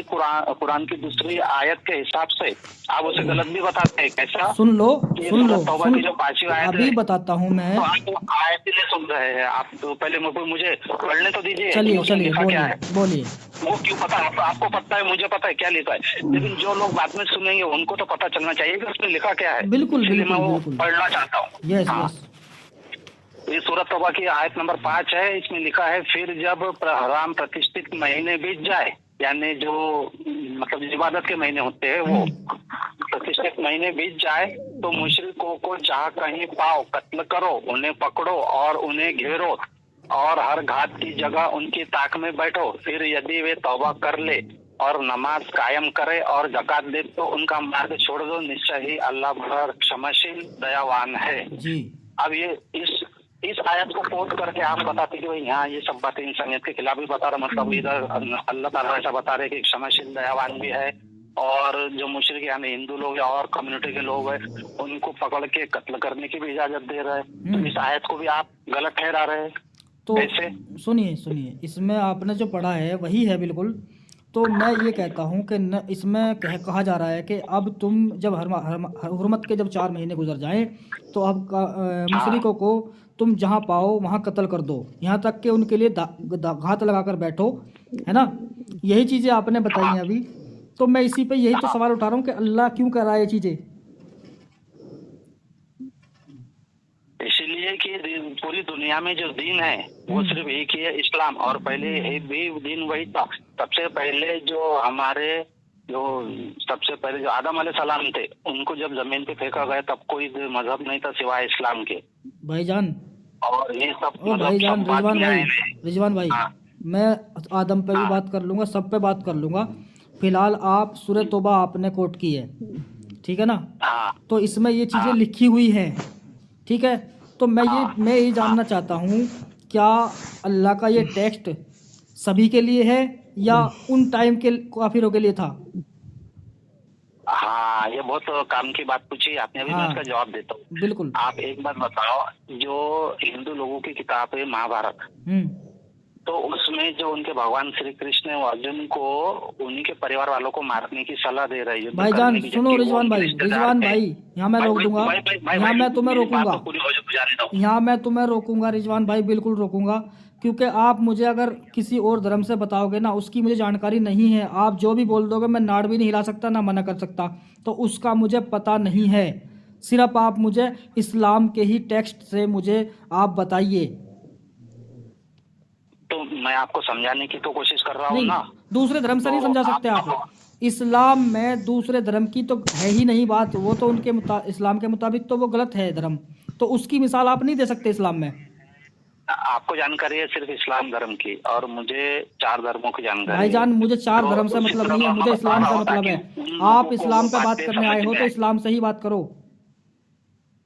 कुरान की दूसरी आयत के हिसाब से आप उसे गलत भी बताते हैं। कैसा? सुन लो तौबा की जो 5वीं आयत अभी है, बताता हूँ मैं। तो आप आयत ही नहीं सुन रहे हैं। आप तो पहले मुझे पढ़ने तो दीजिए। चलिए उसमें लिखा क्या है बोलिए। वो क्यों पता? आपको पता है, मुझे पता है क्या लिखा है, लेकिन जो लोग बाद में सुनेंगे उनको तो पता चलना चाहिए कि उसमें लिखा क्या है। बिल्कुल इसलिए बिल्कुल मैं वो बिल्कुल। पढ़ना चाहता हूँ। यस हाँ, यस। ये सूरत तौबा की आयत नंबर 5 है। इसमें लिखा है, फिर जब हराम प्रतिष्ठित महीने बीत जाए, यानी जो मतलब इबादत के महीने होते हैं वो प्रतिष्ठित महीने बीत जाए, तो मुशरिकों को जहाँ कहीं पाओ कत्ल करो, उन्हें पकड़ो और उन्हें घेरो और हर घात की जगह उनकी ताक में बैठो। फिर यदि वे तौबा कर ले और नमाज कायम करे और ज़कात दे तो उनका मार्ग छोड़ दो, निश्चय ही अल्लाह बड़ा क्षमाशील दयावान है जी। अब ये इस आयत को कोट करके आप बताते कि भाई यहाँ ये सब बातें इंसानियत के खिलाफ भी बता रहा, मतलब इधर अल्लाह ताला ऐसा बता रहे कि क्षमाशील दयावान भी है, और जो मुशरिक यानी हिंदू लोग या और कम्युनिटी के लोग हैं उनको पकड़ के कत्ल करने की भी इजाजत दे रहे हैं। तो इस आयत को भी आप गलत ठहरा रहे हैं। तो कैसे? सुनिए, इसमें आपने जो पढ़ा है वही है बिल्कुल। तो मैं ये कहता हूँ कि इसमें कहा जा रहा है कि अब तुम जब हुर्मत के जब 4 महीने गुजर जाएं तो अब मुशरिकों को तुम जहाँ पाओ वहाँ कत्ल कर दो, यहाँ तक कि उनके लिए घात लगाकर बैठो, है ना। यही चीज़ें आपने बताई हैं अभी। तो मैं इसी पे यही तो सवाल उठा रहा हूँ कि अल्लाह क्यों कर रहा है ये चीज़ें। इसलिए कि पूरी दुनिया में जो दीन है वो सिर्फ एक ही है, इस्लाम। और पहले भी दीन वही था। सबसे पहले जो आदम अलैहिस्सलाम थे, उनको जब जमीन पे फेंका गया तब कोई मजहब नहीं था सिवाय इस्लाम के। भाईजान और ये सब भाईजान रिजवान भाई, हाँ। मैं आदम पे भी बात कर लूँगा, सब पे बात कर लूँगा। फिलहाल आप सूरह तौबा आपने कोट की है, ठीक है ना। हाँ। तो इसमें ये चीज़ें लिखी हुई हैं, ठीक है। तो मैं ये जानना चाहता हूँ, क्या अल्लाह का ये टेक्स्ट सभी के लिए है या उन टाइम के काफिरों के लिए था? हाँ, ये बहुत काम की बात पूछी आपने। अभी मैं इसका जवाब देता हूँ। बिल्कुल। आप एक बात बताओ, जो हिंदू लोगों की किताब है महाभारत, तो उसमें जो उनके भगवान श्री कृष्ण है, अर्जुन को उन्हीं के परिवार वालों को मारने की सलाह दे रही है। भाईजान सुनो रिजवान भाई, यहाँ मैं रोक दूंगा, यहाँ मैं तुम्हें रोकूंगा, यहाँ मैं तुम्हें रोकूंगा रिजवान भाई, बिल्कुल रोकूंगा। क्योंकि आप मुझे अगर किसी और धर्म से बताओगे ना, उसकी मुझे जानकारी नहीं है। आप जो भी बोल दोगे मैं नाड़ भी नहीं हिला सकता, ना मना कर सकता, तो उसका मुझे पता नहीं है। सिर्फ आप मुझे इस्लाम के ही टेक्स्ट से मुझे आप बताइए। तो मैं आपको समझाने की तो कोशिश कर रहा हूँ ना। दूसरे धर्म से नहीं समझा सकते आप। इस्लाम में दूसरे धर्म की तो है ही नहीं बात, वो तो उनके इस्लाम के मुताबिक तो वो गलत है धर्म, तो उसकी मिसाल आप नहीं दे सकते इस्लाम में। आपको जानकारी है सिर्फ इस्लाम धर्म की, और मुझे 4 धर्मों की जानकारी है। भाईजान मुझे 4 धर्म से मतलब नहीं है, मुझे इस्लाम से मतलब है। आप इस्लाम पे बात करने आए हो तो इस्लाम से ही बात करो।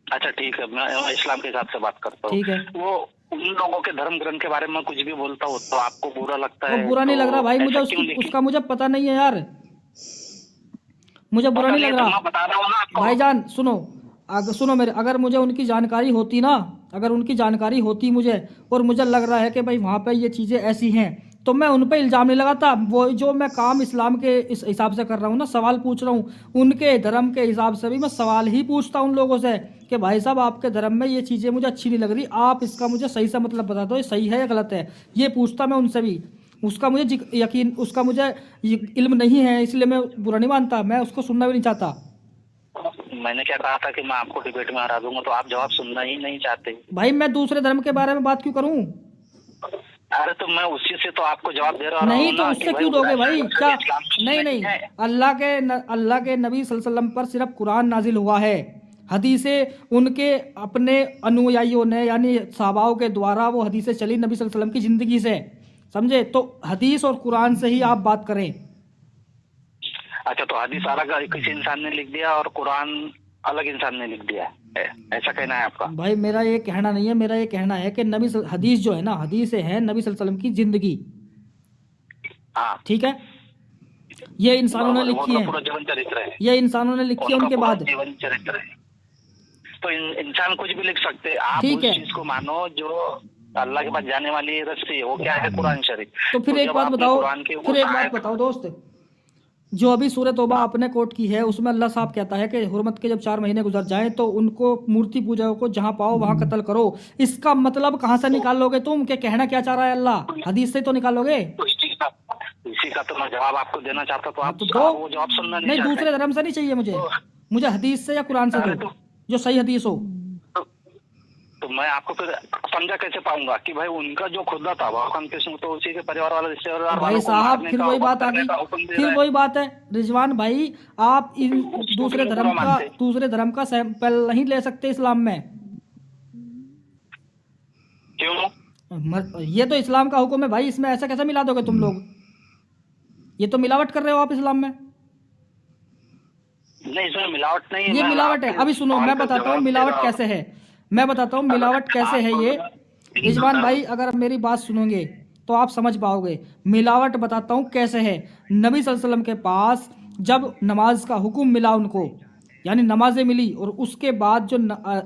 अच्छा ठीक है, मैं इस्लाम के हिसाब से बात करता हूँ। ठीक है। वो उन लोगों के धर्म ग्रंथ के बारे में कुछ भी बोलता हूँ तो आपको बुरा लगता है? बुरा नहीं लग रहा भाई, मुझे उसका मुझे पता नहीं है यार, मुझे बुरा नहीं लग रहा। बता रहा हूँ ना आपको। भाईजान सुनो मेरे, अगर मुझे उनकी जानकारी होती ना, अगर उनकी जानकारी होती मुझे, और मुझे लग रहा है कि भाई वहाँ पे ये चीज़ें ऐसी हैं, तो मैं उन पे इल्ज़ाम नहीं लगाता। वो जो मैं काम इस्लाम के इस हिसाब से कर रहा हूँ ना, सवाल पूछ रहा हूँ, उनके धर्म के हिसाब से भी मैं सवाल ही पूछता हूँ उन लोगों से कि भाई साहब आपके धर्म में ये चीज़ें मुझे अच्छी नहीं लग रही, आप इसका मुझे सही से मतलब बता दो, ये सही है या गलत है। ये पूछता मैं उनसे भी। उसका मुझे यकीन, उसका मुझे इल्म नहीं है, इसलिए मैं बुरा नहीं मानता, मैं उसको सुनना भी नहीं चाहता। मैंने क्या कहा था कि मैं आपको डिबेट में हरा दूंगा, तो आप जवाब सुनना ही नहीं चाहते। भाई मैं दूसरे धर्म के बारे में बात क्यों करूं? अरे तो मैं उसी से तो आपको जवाब दे रहा हूँ। नहीं तो उससे क्यों दोगे भाई? क्या नहीं अल्लाह के नबी सल्लल्लाहु अलैहि वसल्लम पर सिर्फ कुरान नाजिल हुआ है, हदीसें उनके अपने अनुयायियों ने यानी सहाबाओं के द्वारा वो हदीसें चली नबी सल्लल्लाहु अलैहि वसल्लम की ज़िंदगी से, समझे। तो हदीस और कुरान से ही आप बात करें। अच्छा, तो हदीस अलग किसी इंसान ने लिख दिया और कुरान अलग इंसान ने लिख दिया है, ऐसा कहना है आपका? भाई मेरा ये कहना नहीं है, मेरा ये कहना है कि हदीस जो है ना, हदीस है नबी सल्लल्लाहु अलैहि वसल्लम की जिंदगी, हाँ ठीक है। ये इंसानों ने लिखी है, पूरा जीवन चरित्र है, ये इंसानों ने लिखी है उनके बाद जीवन चरित्र है। तो इंसान कुछ भी लिख सकते, आप उस चीज को मानो जो अल्लाह के पास जाने वाली रस्सी है, वो क्या है? कुरान शरीफ। तो फिर एक बात बताओ दोस्त, जो अभी सूरह तौबा आपने कोट की है उसमें अल्लाह साहब कहता है कि हुर्मत के जब 4 महीने गुजर जाएं तो उनको मूर्ति पूजा को जहां पाओ वहां कत्ल करो। इसका मतलब कहां से निकालोगे तुम? क्या कहना क्या चाह रहा है अल्लाह? हदीस से तो निकालोगे। तो इसी का तो मैं जवाब आपको देना चाहता, तो हाँ आप तो दो। वो जवाब सुनना नहीं नहीं, चाहते। दूसरे धर्म से नहीं चाहिए मुझे, मुझे हदीस से या कुरान से अरे दो, जो सही हदीस हो। तो मैं आपको फिर समझा कैसे पाऊंगा कि भाई उनका जो खुदा था भगवान कृष्ण, तो उसी के परिवार वाले रिश्तेदार भाई वालों को साहब मारने फिर का, वही हुक्म बात आ करने गई, का हुक्म दे फिर रहा है। वही बात है रिजवान भाई। आप इन उसको क्यों बुरा मानते? दूसरे धर्म का सैंपल नहीं ले सकते इस्लाम में। क्यों? ये तो इस्लाम का हुक्म है भाई, इसमें ऐसा कैसे मिला दोगे तुम लोग? ये तो मिलावट कर रहे हो आप इस्लाम में। नहीं, इसमें मिलावट नहीं है। ये मैं मिलावट है। आपके अभी सुनो, सवाल मैं का बताता हूँ जवाब दे मिलावट रहा हूँ। कैसे है। मैं बताता हूँ मिलावट कैसे है ये। रिजवान भाई अगर मेरी बात सुनोगे तो आप समझ पाओगे। मिलावट बताता हूँ कैसे है। नबी सल्लल्लाहु अलैहि वसल्लम के पास जब नमाज का हुक्म मिला उनको, यानी नमाजें मिली, और उसके बाद जो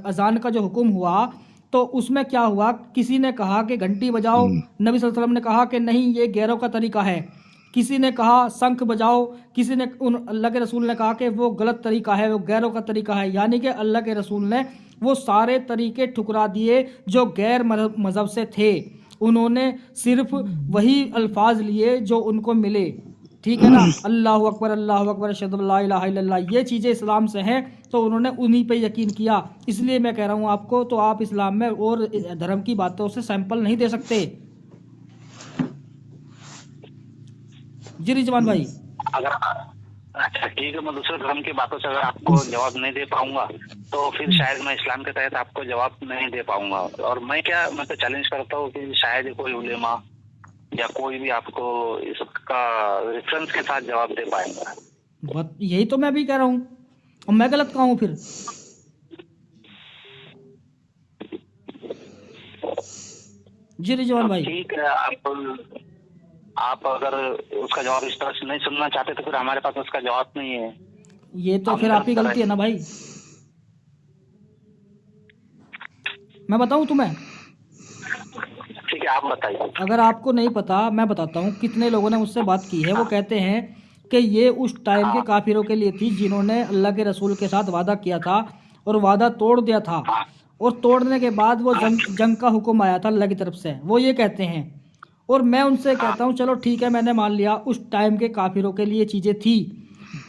अजान का जो हुक्म हुआ तो उसमें क्या हुआ, किसी ने कहा कि घंटी बजाओ, नबी सल्लल्लाहु अलैहि वसल्लम ने कहा कि नहीं ये गैरों का तरीका है। किसी ने कहा शंख बजाओ, किसी ने अल्लाह के रसूल ने कहा कि वो गलत तरीका है, वो गैरों का तरीका है। यानी कि अल्लाह के रसूल ने वो सारे तरीके ठुकरा दिए जो गैर मज़हब से थे। उन्होंने सिर्फ वही अल्फाज लिए जो उनको मिले। ठीक है ना, अल्लाह अकबर अशहदु अल्ला इलाहा इल्लल्लाह, ये चीज़ें इस्लाम से हैं तो उन्होंने उन्हीं पे यकीन किया। इसलिए मैं कह रहा हूँ आपको, तो आप इस्लाम में और धर्म की बातों से सैंपल नहीं दे सकते। जी रिजवान भाई। अगर अच्छा ठीक है, मैं दूसरे धर्म की बातों से अगर आपको जवाब नहीं दे पाऊंगा तो फिर शायद मैं इस्लाम के तहत आपको जवाब नहीं दे पाऊंगा। और मैं तो चैलेंज करता हूँ कि शायद कोई उलेमा या कोई भी आपको इसका रेफरेंस के साथ जवाब दे पाएंगा। यही तो मैं भी कह रहा हूँ, और मैं गलत कहा हूँ फिर? जी रिजवान भाई। ठीक है, आप अगर उसका जवाब इस तरह से नहीं सुनना चाहते तो फिर हमारे पास उसका जवाब नहीं है। ये तो फिर आप ही गलती है ना भाई। मैं बताऊं तुम्हें? ठीक है, आप बताइए। अगर आपको नहीं पता मैं बताता हूँ। कितने लोगों ने मुझसे बात की है, वो कहते हैं कि ये उस टाइम के काफिरों के लिए थी जिन्होंने अल्लाह के रसूल के साथ वादा किया था और वादा तोड़ दिया था, और तोड़ने के बाद वो जंग का हुक्म आया था अल्लाह की तरफ से, वो ये कहते हैं। और मैं उनसे कहता हूँ चलो ठीक है, मैंने मान लिया उस टाइम के काफिरों के लिए चीज़ें थी।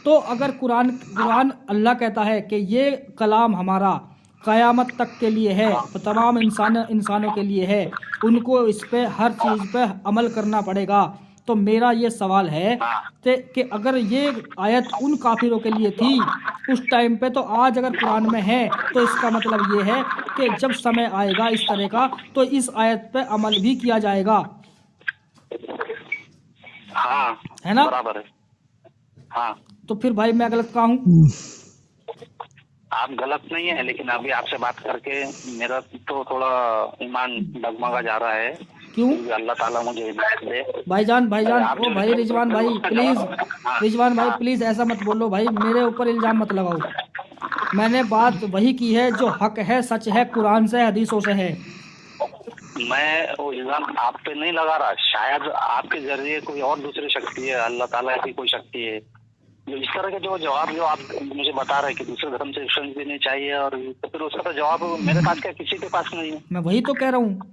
तो अगर कुरान अल्लाह कहता है कि ये कलाम हमारा क़यामत तक के लिए है, तमाम इंसानों के लिए है, उनको इस पे हर चीज़ पे अमल करना पड़ेगा, तो मेरा ये सवाल है कि अगर ये आयत उन काफिरों के लिए थी उस टाइम पे, तो आज अगर कुरान में है तो इसका मतलब ये है कि जब समय आएगा इस तरह का तो इस आयत पे अमल भी किया जाएगा। हाँ, है ना? बराबर है। हाँ, तो फिर भाई मैं गलत कहा हूँ? आप गलत नहीं है, लेकिन अभी आपसे बात करके मेरा तो थोड़ा ईमान डगमगा जा रहा है। क्यों? अल्लाह ताला मुझे हिदायत दे। भाईजान ओ भाई रिजवान भाई प्लीज, रिजवान भाई प्लीज ऐसा मत बोलो भाई, मेरे ऊपर इल्जाम मत लगाओ। मैंने बात वही की है जो हक है, सच है, कुरान से हदीसों से है। मैं वो इल्जाम आप पे नहीं लगा रहा, शायद आपके जरिए कोई और दूसरी शक्ति है, अल्लाह ताला की कोई शक्ति है जो इस तरह के जो जवाब जो आप मुझे बता रहे हैं कि दूसरे धर्म से रेफरेंस भी नहीं चाहिए, और तो फिर उसका तो जवाब मेरे पास क्या, किसी के पास नहीं है। मैं वही तो कह रहा हूँ,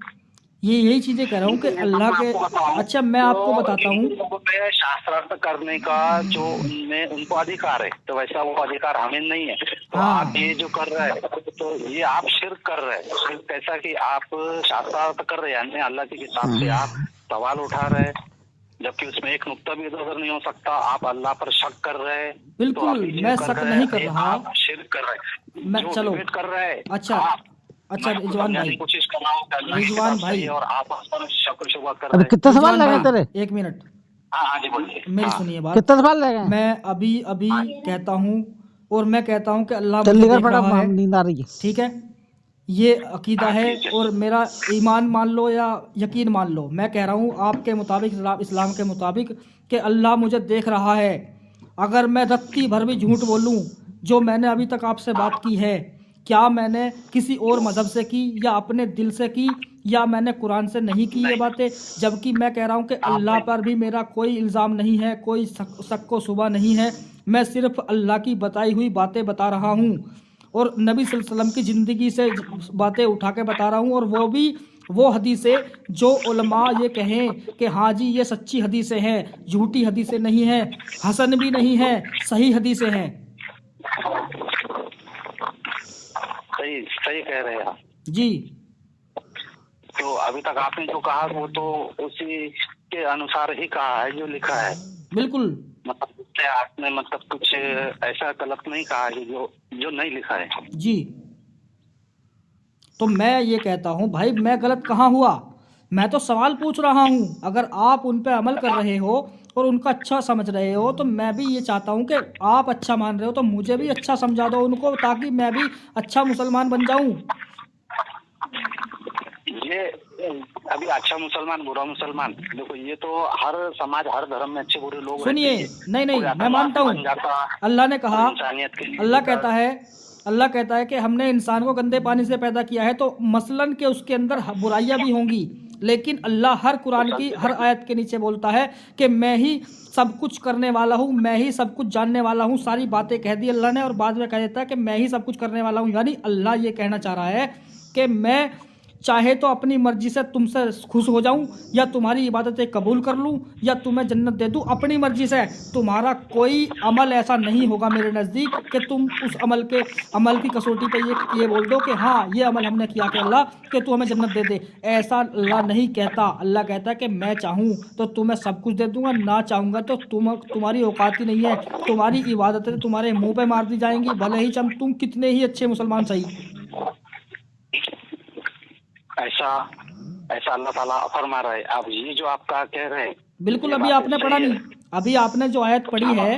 यही चीजें कह रहा हूँ कि अल्लाह के। अच्छा मैं आपको बताता हूँ, शास्त्रार्थ करने का जो उनमें उनको अधिकार है, तो वैसा वो अधिकार हमें नहीं है। तो हाँ। आप ये जो कर रहे हैं तो ये आप शिर्क कर रहे हैं। शिर्क कैसा कि आप शास्त्रार्थ कर रहे हैं, यानी अल्लाह की किताब से आप सवाल उठा रहे हैं, जबकि उसमें एक नुक्ता भी इधर उधर नहीं हो सकता। आप अल्लाह पर शक कर रहे हैं। बिल्कुल तो मैं शक नहीं कर रहा, आप शिर्क कर रहे हैं, मैं चलो कर रहे हैं। अच्छा रिजवान भाई, कोशिश कर रहा हूँ रिजवान भाई, और आप उस पर शक शुबा कर अभी रहे हैं। कितने सवाल लगे तेरे? एक मिनट, हाँ जी बोलिए। मेरी सुनिए बात। कितने सवाल लगे? मैं अभी कहता हूँ, और मैं कहता हूँ कि अल्लाह चल मुझे निकल देख पड़ा, रहा है, नींद आ रही है। ठीक है, ये अकीदा है और मेरा ईमान मान लो या यकीन मान लो, मैं कह रहा हूँ आपके मुताबिक, इस्लाम के मुताबिक, कि अल्लाह मुझे देख रहा है। अगर मैं रत्ती भर भी झूठ बोलूँ जो मैंने अभी तक आपसे बात की है, क्या मैंने किसी और मज़हब से की या अपने दिल से की या मैंने कुरान से नहीं की ये बातें, जबकि मैं कह रहा हूँ कि अल्लाह पर भी मेरा कोई इल्ज़ाम नहीं है, कोई शक व शुबा नहीं है। मैं सिर्फ अल्लाह की बताई हुई बातें बता रहा हूँ और नबी सल्लल्लाहु अलैहि वसल्लम की ज़िंदगी से बातें उठा के बता रहा हूँ, और वो भी वो हदीसें जो उलमा ये कहें कि हाँ जी ये सच्ची हदीसें हैं, झूठी हदीसें नहीं हैं, हसन भी नहीं है, सही हदीसें हैं। सही सही कह रहे हैं आप। जी तो अभी तक आपने जो कहा वो तो उसी के अनुसार ही कहा है जो लिखा है। बिल्कुल। मतलब उससे आपने मतलब कुछ ऐसा गलत नहीं कहा है जो जो नहीं लिखा है। जी तो मैं ये कहता हूँ भाई, मैं गलत कहाँ हुआ? मैं तो सवाल पूछ रहा हूँ। अगर आप उन पे अमल कर रहे हो और उनका अच्छा समझ रहे हो, तो मैं भी ये चाहता हूँ कि आप अच्छा मान रहे हो तो मुझे भी अच्छा समझा दो उनको, ताकि मैं भी अच्छा मुसलमान बन जाऊँ। ये अभी अच्छा मुसलमान बुरा मुसलमान, देखो ये तो हर समाज हर धर्म में अच्छे बुरे लोग रहते सुनिए, हैं। नहीं नहीं, कोई मैं मानता आतंकवादी हूँ, बन जाता, अल्लाह ने कहा, कोई इंसानियत के लिए अल्लाह होता। कहता है कि हमने इंसान को गंदे पानी से पैदा किया है, तो मसलन के उसके अंदर बुराइयां भी होंगी, लेकिन अल्लाह हर कुरान की हर आयत के नीचे बोलता है कि मैं ही सब कुछ करने वाला हूँ, मैं ही सब कुछ जानने वाला हूँ। सारी बातें कह दी अल्लाह ने, और बाद में कह देता है कि मैं ही सब कुछ करने वाला हूँ। यानी अल्लाह ये कहना चाह रहा है कि मैं चाहे तो अपनी मर्जी से तुमसे खुश हो जाऊं, या तुम्हारी इबादतें कबूल कर लूं, या तुम्हें जन्नत दे दूं अपनी मर्जी से। तुम्हारा कोई अमल ऐसा नहीं होगा मेरे नज़दीक कि तुम उस अमल की कसौटी पे ये बोल दो कि हाँ ये अमल हमने किया कि अल्लाह कि तू हमें जन्नत दे दे। ऐसा अल्लाह नहीं कहता। अल्लाह कहता है कि मैं चाहूँ तो तुम्हें सब कुछ दे दूंगा, ना चाहूँगा तो तुम्हारी औकात ही नहीं है। तुम्हारी इबादतें तुम्हारे मुंह पे मार दी जाएंगी, भले ही तुम कितने ही अच्छे मुसलमान सही। ऐसा ऐसा अल्लाह ताला फरमा रहा है। अब ये जो आपका कह रहे हैं बिल्कुल। ये अभी बात आपने पढ़ा सही है। नहीं, अभी आपने जो आयत पढ़ी अब है,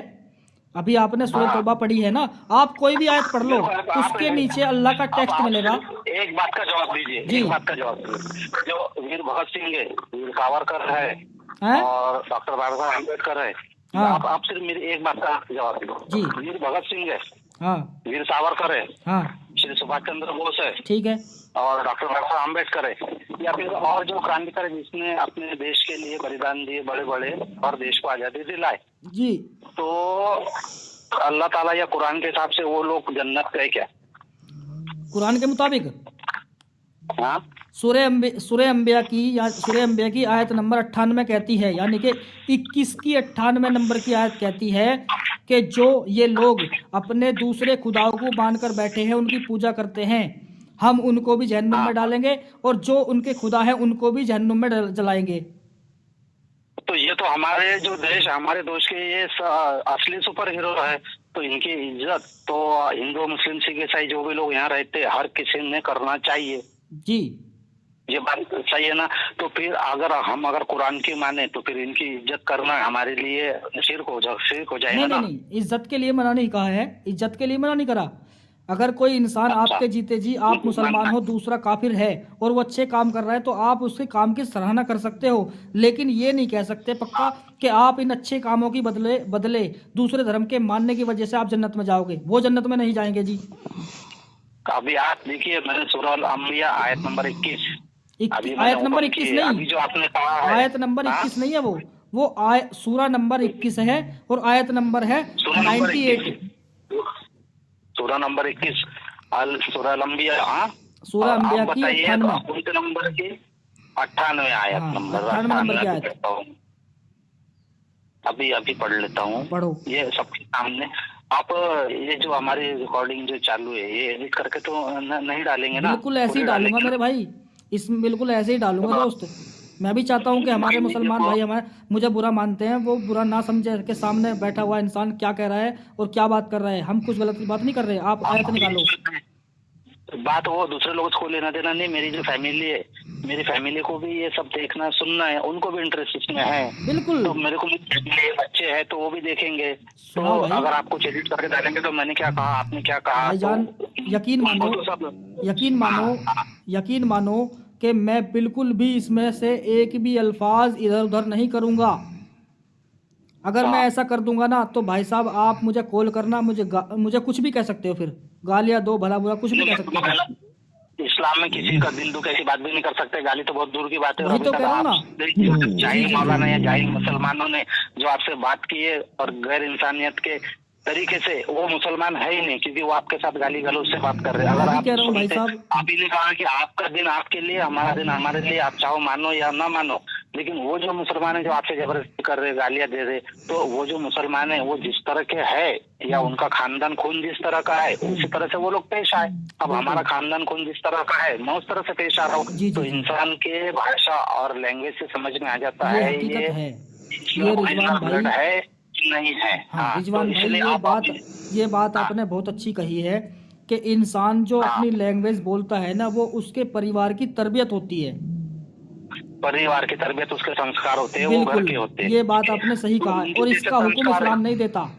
अभी आपने सूरह हाँ तौबा पढ़ी है ना, आप कोई भी आयत पढ़ लो, देखो अब आप उसके नीचे अल्लाह का अब टेक्स्ट आप मिलेगा। सिर्फ एक बात का जवाब दीजिए, जी। एक बात का जवाब दीजिए। जो वीर भगत सिंह है, वीर सावरकर है हैं? और डॉक्टर बाबा साहब अम्बेडकर है, हाँ आप सिर्फ मेरी एक बात का जवाब दो। जी। वीर भगत सिंह है, हाँ वीर सावरकर है, हाँ श्री सुभाष चंद्र बोस है ठीक है। और डॉक्टर बाबा साहब अम्बेडकर है, या फिर और जो क्रांतिकारी जिसने अपने देश के लिए बलिदान दिए बड़े बड़े और देश को आजादी दिलाए, जी तो अल्लाह ताला या कुरान के हिसाब से वो लोग जन्नत गए क्या? कुरान के मुताबिक हाँ सूरह अंबिया की, या सूरह अंबिया की आयत नंबर 98 कहती है, यानी कि 21 की 98 नंबर की आयत कहती है कि जो ये लोग अपने दूसरे खुदाओं को मानकर बैठे हैं, उनकी पूजा करते हैं, हम उनको भी जहन्नुम में डालेंगे, और जो उनके खुदा हैं उनको भी जहन्नुम में जलाएंगे। तो ये तो हमारे जो देश हमारे देश के ये असली सुपर हीरो है, तो इनकी इज्जत तो हिंदू मुस्लिम सिख ईसाई जो भी लोग यहाँ रहते हैं हर किसी ने करना चाहिए। जी ये बात सही है ना? तो फिर अगर कुरान की माने तो फिर इनकी इज्जत करना हमारे लिए शिर्क हो जाएगा नहीं नहीं ना? नहीं, इज्जत के लिए मना नहीं कहा है, इज्जत के लिए मना नहीं करा। अगर कोई इंसान अच्छा। आपके जीते जी, आप मुसलमान हो, दूसरा काफिर है और वो अच्छे काम कर रहा है, तो आप उसके काम की सराहना कर सकते हो, लेकिन ये नहीं कह सकते पक्का कि आप इन अच्छे कामों की बदले बदले दूसरे धर्म के मानने की वजह से आप जन्नत में जाओगे। वो जन्नत में नहीं जाएंगे जी। अभी आप देखिए, मैंने सूरह अल अंबिया आयत नंबर 21 अभी मैंने आयत नंबर ओपन 21 की, अभी नहीं, जो आपने कहा है आयत नंबर 21 नहीं है वो सूरा नंबर 21 है, और आयत नंबर है सूरह नंबर 98। 21 सूरह नंबर 21 अल सूरह अल अंबिया। हाँ सूरह और अंबिया आप की बताइए 98। कौन से नंबर की? 98 आयत हाँ, नंबर 98 नंबर की 98 आयत। कहता हूँ। अभी पढ़ लेता हूँ, पढ़ो। ये सबके सामने। आप ये जो हमारी रिकॉर्डिंग जो चालू है ये एडिट करके तो नहीं डालेंगे ना? बिल्कुल ऐसे ही पूरे डालूंगा डालेंगे मेरे भाई, इसमें बिल्कुल ऐसे ही डालूंगा ना? दोस्त। मैं भी चाहता हूँ कि हमारे मुसलमान देखो, भाई हमारे मुझे बुरा मानते हैं, वो बुरा ना समझे कि सामने बैठा हुआ इंसान क्या कह रहा है और क्या बात कर रहा है। हम कुछ गलत बात नहीं कर रहे, आप आयत निकालो। बात वो दूसरे लोगों को लेना देना नहीं। मेरी जो फैमिली है, मेरी फैमिली को भी ये सब देखना सुनना है, उनको भी इंटरेस्ट इसमें है। बिल्कुल। तो मेरे को भी बच्चे हैं तो वो भी देखेंगे। तो सुना भाई, अगर आप कुछ एडिट करके डालेंगे तो मैंने क्या कहा आपने क्या कहा, भाईजान तो यकीन मानो, उनको तो सब यकीन मानो कि मैं बिल्कुल भी इसमें से एक भी अल्फाज इधर उधर नहीं करूँगा। अगर मैं ऐसा कर दूंगा ना, तो भाई साहब आप मुझे कॉल करना, मुझे कुछ भी कह सकते हो, फिर गालियाँ दो, भला बुरा कुछ भी कह सकते हो। इस्लाम में किसी का दिल दुख ऐसी बात भी नहीं कर सकते, गाली तो बहुत दूर की बात है। और वही अभी तो तक कह रहा हूं आप ना। जाहिल मौलाना या जाहिल मुसलमानों ने जो आपसे बात की है और गैर इंसानियत के तरीके से, वो मुसलमान है ही नहीं, क्योंकि वो आपके साथ गाली गलौज से बात कर रहे हैं। मैं अगर भी आप कह रहा हूँ भाई सुनते, साहब, आप ही ने कहा कि आपका दिन आपके लिए, हमारा दिन हमारे लिए, आप चाहो मानो या ना मानो, लेकिन वो जो मुसलमान है जो आपसे जबरदस्ती कर रहे, गालियां दे रहे, तो वो जो मुसलमान है वो जिस तरह के है या उनका खानदान खून जिस तरह का है उसी तरह से वो लोग पेश आए। अब हमारा खानदान खून जिस तरह का है मैं उस तरह से पेश आ रहा हूँ। जी तो जी जी, इंसान के भाषा और लैंग्वेज से समझ में आ जाता ये है हकीकत है। ये ये रिजवान ब्लड भाई, है कि नहीं है। हाँ तो रिजवान भाई, इसलिए आप ये बात आपने बहुत अच्छी कही है कि इंसान जो अपनी लैंग्वेज बोलता है ना, वो उसके परिवार की तरबियत होती है। परिवार की तरबियत, उसके संस्कार होते हैं, वो घर बिल्कुल, के होते हैं। ये बात आपने सही तो कहा, उनके और जैसे इसका हुक्म संस्कार है। इस्लाम नहीं देता।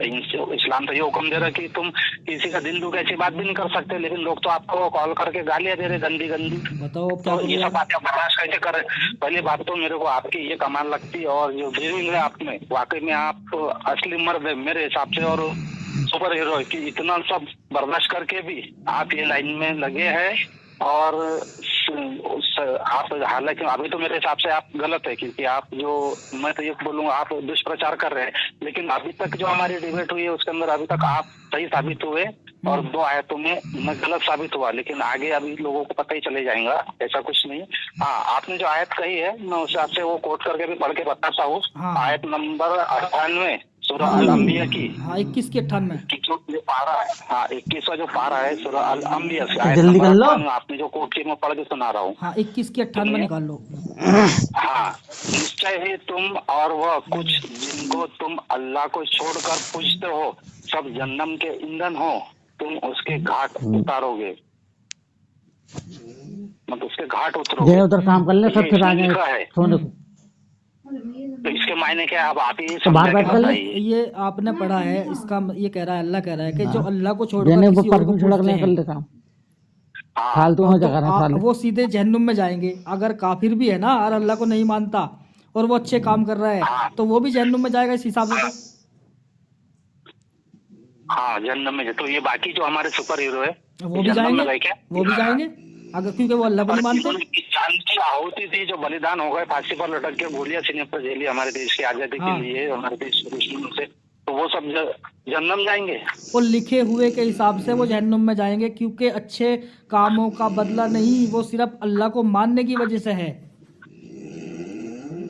इस्लाम तो ये हुक्म दे रहा है कि तुम किसी का दिल दुख ऐसी बात भी नहीं कर सकते, लेकिन लोग तो आपको कॉल करके गालियां दे रहे गंदी गंदी। बताओ अब क्या तो करूं ये सब यार। बातें आप बर्दाश्त कैसे कर रहे हैं? पहली बात तो मेरे को आपकी ये कमाल लगती है, और जो ड्रीमिंग है आप में, वाकई में आप असली मर्द है मेरे हिसाब से, और सुपर हीरो है कि इतना सब बर्दाश्त करके भी आप ये लाइन में लगे हैं। और आप हालांकि अभी तो मेरे हिसाब से आप गलत है, क्योंकि आप जो, मैं तो ये बोलूंगा, आप दुष्प्रचार कर रहे हैं, लेकिन अभी तक जो हमारी डिबेट हुई है उसके अंदर अभी तक आप सही साबित हुए, और 2 आयतों में मैं गलत साबित हुआ, लेकिन आगे अभी लोगों को पता ही चले जाएगा, ऐसा कुछ नहीं। हाँ, आपने जो आयत कही है मैं उस हिसाब से वो कोट करके भी पढ़ के बताता हूँ। हाँ। आयत नंबर 98 सूरह अल-अंबिया की, हाँ 21 की 98। जो पारा है, हाँ 21वां जो पारा है सूरह अल-अंबिया से, आयत जल्दी कर नंबर लो। 98, आपने जो कोट की मैं पढ़ के सुना रहा हूँ। हाँ 21 की 98 निकाल लो। हाँ, निश्चय ही तुम और वह कुछ जिनको तुम अल्लाह को छोड़कर पूजते हो सब जन्नम के ईंधन हो, तुम उसके घाट उतारोगे, मतलब उसके घाट उतरोगे। जय उधर काम कर ले, सब फिर आ जाए लिखा है। सोने को। तो इसके मायने क्या है? अब आप ही तो बाहर समझा बैठ के कर ले। बताइए। ये आपने पढ़ा है, इसका ये कह रहा है, अल्लाह कह रहा है कि जो अल्लाह को देने छोड़कर वो किसी और को परफ्यूम छिड़क पूजते ले कर हैं, ले काम। हाँ, फालतू में तो जगह है साले। वो सीधे जहन्नुम में जाएंगे। अगर काफिर भी है ना और अल्लाह को नहीं मानता और वो अच्छे काम कर रहा है, तो वो भी जहन्नुम में जाएगा इस हिसाब से। हाँ जन्नत में। तो ये बाकी जो हमारे सुपर हीरो है वो भी जन्नत में जाएंगे, गए क्या? वो भी जाएंगे, अगर क्योंकि वो अल्लाह को नहीं मानते। जान की आहुति थी, जो बलिदान हो गए, फांसी पर लटक के गोलियां सीने पर झेली हमारे देश की आजादी हाँ। के लिए, हमारे देश के दुश्मनों से, तो वो सब जन्नत जाएंगे। वो लिखे हुए के हिसाब से वो जहन्नुम में जाएंगे, क्योंकि अच्छे कामों का बदला नहीं, वो सिर्फ अल्लाह को मानने की वजह से है।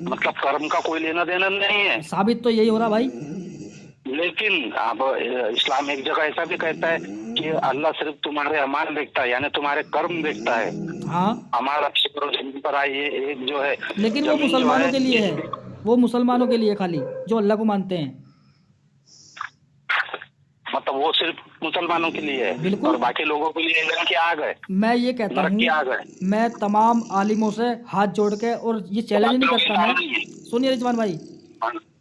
मतलब कर्म का कोई लेना देना नहीं है। साबित तो यही हो रहा भाई। लेकिन अब इस्लाम एक जगह ऐसा भी कहता है कि अल्लाह सिर्फ तुम्हारे अमाल देखता है, यानी तुम्हारे कर्म देखता है। हाँ, हमारा जमीन पर आई ये एक जो है, लेकिन वो जमीन जो मुसलमानों है, के लिए है, वो मुसलमानों के लिए खाली, जो अल्लाह को मानते हैं। मतलब वो सिर्फ मुसलमानों के लिए है, बिल्कुल। और बाकी लोगों के लिए ईंधन की आग है, मैं ये कहता नरक की हूँ, आग है। मैं तमाम आलिमों से हाथ जोड़ के, और ये चैलेंज नहीं करता मैं, सुनिए रिजवान भाई,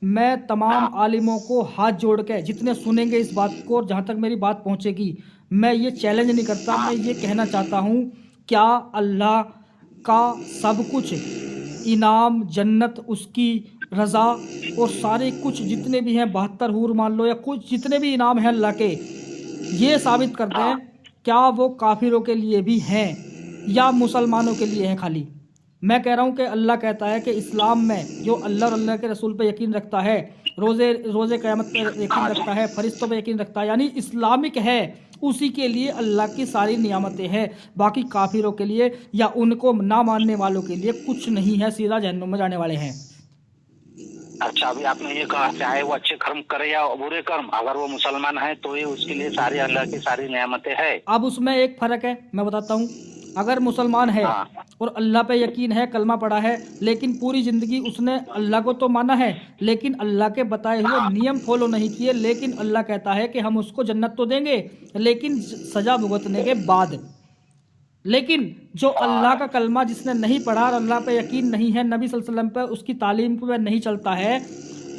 मैं तमाम आलिमों को हाथ जोड़ के, जितने सुनेंगे इस बात को और जहाँ तक मेरी बात पहुँचेगी, मैं ये चैलेंज नहीं करता, मैं ये कहना चाहता हूँ, क्या अल्लाह का सब कुछ इनाम, जन्नत, उसकी रज़ा और सारे कुछ जितने भी हैं 72 हूर मान लो, या कुछ जितने भी इनाम हैं अल्लाह के, ये साबित करते हैं क्या वो काफिरों के लिए भी हैं या मुसलमानों के लिए हैं खाली? मैं कह रहा हूँ कि अल्लाह कहता है कि इस्लाम में जो अल्लाह और अल्लाह के रसूल पे यकीन रखता है, रोज़े क़यामत पे यकीन रखता है, फरिश्तों पे यकीन रखता है, यानी इस्लामिक है, उसी के लिए अल्लाह की सारी नियामतें हैं। बाकी काफिरों के लिए या उनको ना मानने वालों के लिए कुछ नहीं है, सीधा जहन्नुम में जाने वाले हैं। अच्छा, अभी आपने ये कहा चाहे वो अच्छे कर्म करे या बुरे कर्म, अगर वो मुसलमान है तो ये उसके लिए सारी अल्लाह की सारी नियामतें है। अब उसमें एक फ़र्क है, मैं बताता हूँ। अगर मुसलमान है और अल्लाह पे यकीन है, कलमा पढ़ा है, लेकिन पूरी ज़िंदगी उसने अल्लाह को तो माना है, लेकिन अल्लाह के बताए हुए नियम फॉलो नहीं किए, लेकिन अल्लाह कहता है कि हम उसको जन्नत तो देंगे, लेकिन सज़ा भुगतने के बाद। लेकिन जो अल्लाह का कलमा जिसने नहीं पढ़ा और अल्लाह पे यकीन नहीं है, नबी सल्लल्लाहु अलैहि वसल्लम पे, उसकी तालीम पे नहीं चलता है,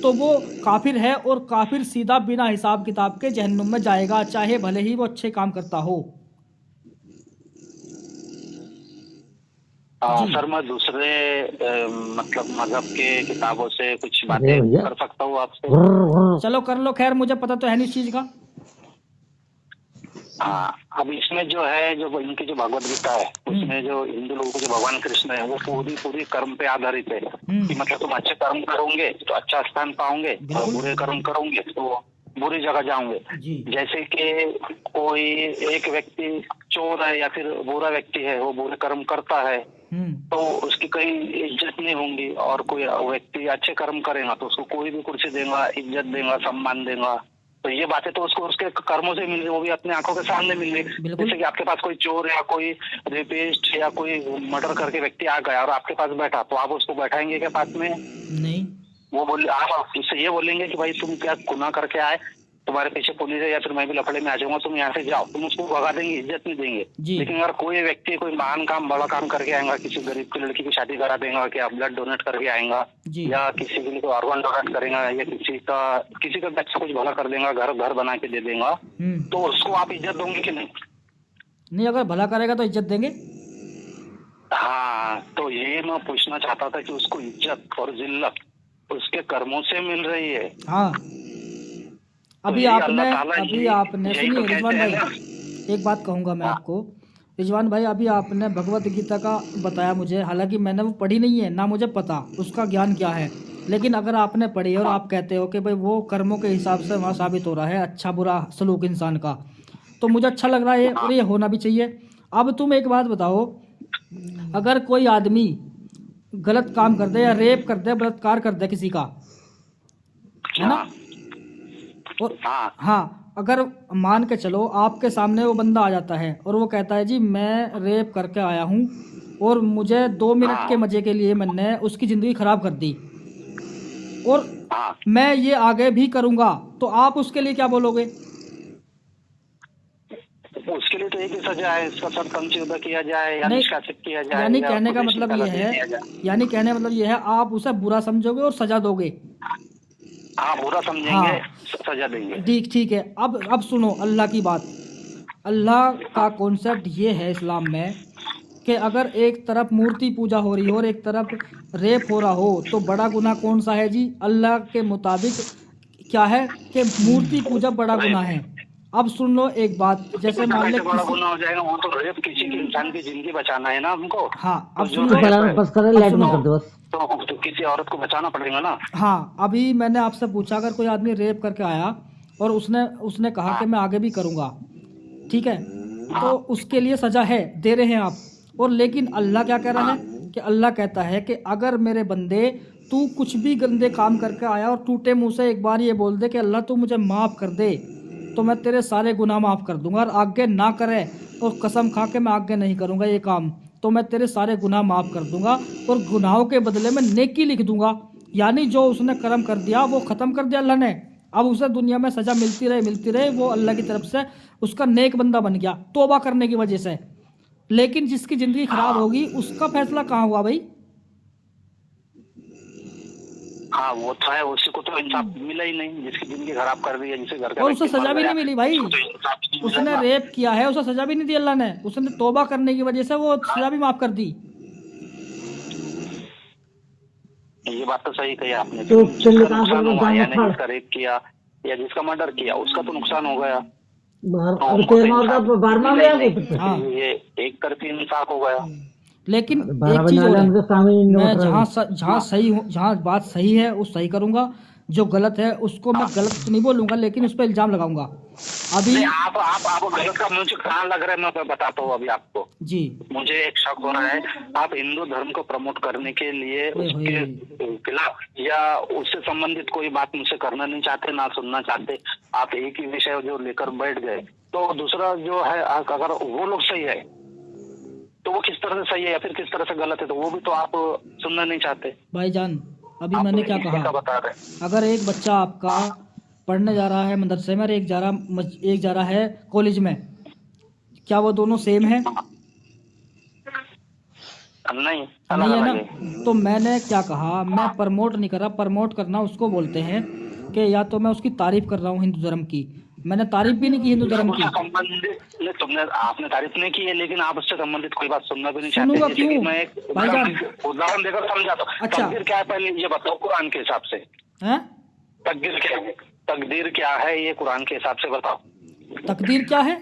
तो वो काफिर है, और काफिर सीधा बिना हिसाब किताब के जहन्नुम में जाएगा, चाहे भले ही वो अच्छे काम करता हो। सर मैं दूसरे मतलब मजहब के किताबों से कुछ बातें कर सकता हूँ आपसे? चलो कर लो, खैर मुझे पता तो है नहीं इस चीज़ का। हाँ, अब इसमें जो है, जो इनकी जो भगवत गीता है, उसमें जो हिंदू लोगों को जो भगवान कृष्ण है, वो पूरी कर्म पे आधारित है कि मतलब तुम अच्छे कर्म करोगे तो अच्छा स्थान पाओगे, और बुरे कर्म करोगे तो बुरी जगह जाओगे। जी जैसे कि कोई एक व्यक्ति चोर है या फिर बुरा व्यक्ति है, वो बुरे कर्म करता है तो उसकी कहीं इज्जत नहीं होंगी, और कोई व्यक्ति अच्छे कर्म करेगा तो उसको कोई भी कुर्सी देगा, इज्जत देगा, सम्मान देगा। तो ये बातें तो उसको उसके कर्मों से मिल रही, वो भी अपने आंखों के सामने मिल रही। जैसे कि आपके पास कोई चोर या कोई रेपिस्ट या कोई मर्डर करके व्यक्ति आ गया और आपके पास बैठा, तो आप उसको बैठाएंगे क्या पास में? नहीं। वो बोले, आप उससे ये बोलेंगे कि भाई तुम क्या गुनाह करके आए, तुम्हारे पीछे पुलिस है या फिर मैं भी लफड़े में आ जाऊंगा, तुम यहाँ से जाओ, तुम उसको भगा देंगे, इज्जत नहीं देंगे। लेकिन अगर कोई व्यक्ति कोई महान काम, बड़ा काम करके आएगा, किसी गरीब की लड़की की शादी करा देगा, क्या ब्लड डोनेट करके आएगा, या किसी के लिए कोई ऑर्गन डोनेट करेगा, या किसी का अच्छा कुछ भला कर देगा, घर बना के दे देगा, तो उसको आप इज्जत दोगे कि नहीं? नहीं, अगर भला करेगा तो इज्जत देंगे। हाँ, तो ये मैं पूछना चाहता था कि उसको इज्जत और जिल्लत उसके कर्मों से मिल रही है। हाँ, अभी आपने सुनिए रिजवान भाई, एक बात कहूँगा मैं आपको। रिजवान भाई, अभी आपने भगवत गीता का बताया मुझे, हालांकि मैंने वो पढ़ी नहीं है, ना मुझे पता उसका ज्ञान क्या है, लेकिन अगर आपने पढ़ी और आप कहते हो कि भाई वो कर्मों के हिसाब से वहाँ साबित हो रहा है अच्छा बुरा सलूक इंसान का, तो मुझे अच्छा लग रहा है और ये होना भी चाहिए। अब तुम एक बात बताओ, अगर कोई आदमी गलत काम कर दे या रेप कर दे, बलात्कार कर दे किसी का, है ना, और हाँ, अगर मान के चलो आपके सामने वो बंदा आ जाता है और वो कहता है जी मैं रेप करके आया हूँ और मुझे 2 मिनट के मजे के लिए मैंने उसकी ज़िंदगी ख़राब कर दी और मैं ये आगे भी करूँगा, तो आप उसके लिए क्या बोलोगे? उसके लिए तो एक ही सजा है, इसका सर कमचूदा किया जाए या निष्कासित किया जाए। यानी कहने का मतलब ये है आप उसे बुरा समझोगे और सजा दोगे? हाँ, बुरा समझेंगे, सजा देंगे। ठीक है। अब सुनो अल्लाह की बात। अल्लाह का कॉन्सेप्ट ये है इस्लाम में कि अगर एक तरफ मूर्ति पूजा हो रही हो और एक तरफ रेप हो रहा हो, तो बड़ा गुनाह कौन सा है जी? अल्लाह के मुताबिक क्या है कि मूर्ति पूजा बड़ा गुनाह है। अब सुन लो एक बात, जैसे मान ले बड़ा गुनाह हो जाएगा, वो तो रेप किसी के इंसान की जिंदगी बचाना है ना हमको। हाँ, अब तो किसी औरत को बचाना पड़ेगा ना। हाँ, अभी मैंने आपसे पूछा अगर कोई आदमी रेप करके आया और उसने कहा कि मैं आगे भी करूँगा, ठीक है, तो उसके लिए सजा है, दे रहे हैं आप। और लेकिन अल्लाह क्या कह रहा है कि अल्लाह कहता है कि अगर मेरे बंदे तू कुछ भी गंदे काम करके आया और टूटे मुंह से एक बार ये बोल दे कि अल्लाह तू मुझे माफ़ कर दे, तो मैं तेरे सारे गुनाह माफ़ कर दूंगा, और आगे ना करे और कसम खा के मैं आगे नहीं करूंगा ये काम, तो मैं तेरे सारे गुनाह माफ़ कर दूंगा और गुनाहों के बदले में नेकी लिख दूंगा। यानी जो उसने कर्म कर दिया वो ख़त्म कर दिया अल्लाह ने, अब उसे दुनिया में सज़ा मिलती रहे, वो अल्लाह की तरफ से उसका नेक बंदा बन गया तौबा करने की वजह से। लेकिन जिसकी ज़िंदगी ख़राब होगी उसका फैसला कहाँ हुआ भाई? हाँ, वो तो है, उसी को तो इंसाफ मिला ही नहीं, जिसकी जिंदगी खराब कर दी है, जिसे घर का, और उसे सजा भी नहीं मिली भाई, उसने रेप किया है, उसे सजा भी नहीं दी अल्लाह ने, उसने तौबा करने की वजह से वो सजा भी माफ कर दी। ये बात तो सही कही आपने। तो जिसका रेप किया या जिसका मर्डर किया उसका तो नुकसान हो गया, ये एक तरफी इंसाफ हो गया। लेकिन एक चीज और है, मैं जहाँ बात सही है उस सही करूंगा, जो गलत है उसको मैं गलत तो नहीं बोलूंगा, लेकिन उस पर इल्जाम लगाऊंगा। अभी आप गलत का मुझे कहाँ लग रहा है, मैं बताता हूँ अभी आपको जी। मुझे एक शक हो रहा है, आप हिंदू धर्म को प्रमोट करने के लिए उसके खिलाफ या उससे संबंधित कोई बात मुझसे करना नहीं चाहते, ना सुनना चाहते, आप एक ही विषय जो लेकर बैठ गए। तो दूसरा जो है, अगर वो लोग सही है तो वो किस तरह से सही है या फिर किस तरह से गलत है, तो वो भी तो आप सुनना नहीं चाहते। भाईजान अभी मैंने क्या कहा, अगर एक बच्चा आपका पढ़ने जा रहा है मदरसे में और एक जा रहा है कॉलेज में, क्या वो दोनों सेम है? नहीं है ना। तो मैंने क्या कहा, मैं प्रमोट नहीं कर रहा, प्रमोट करना उसको बोलते हैं कि या तो मैं उसकी तारीफ कर रहा हूँ हिंदू धर्म की, मैंने तारीफ भी नहीं की हिंदू धर्म की। आपने तारीफ नहीं की है, लेकिन आप उससे संबंधित कोई बात सुनना भी नहीं चाहते। सुनूंगा क्यों? मैं एक उदाहरण देकर समझाता हूँ। अच्छा, तकदीर क्या है पहले ये बताओ कुरान के हिसाब से। तकदीर क्या है? तकदीर क्या है ये कुरान के हिसाब से बताओ। तकदीर क्या है?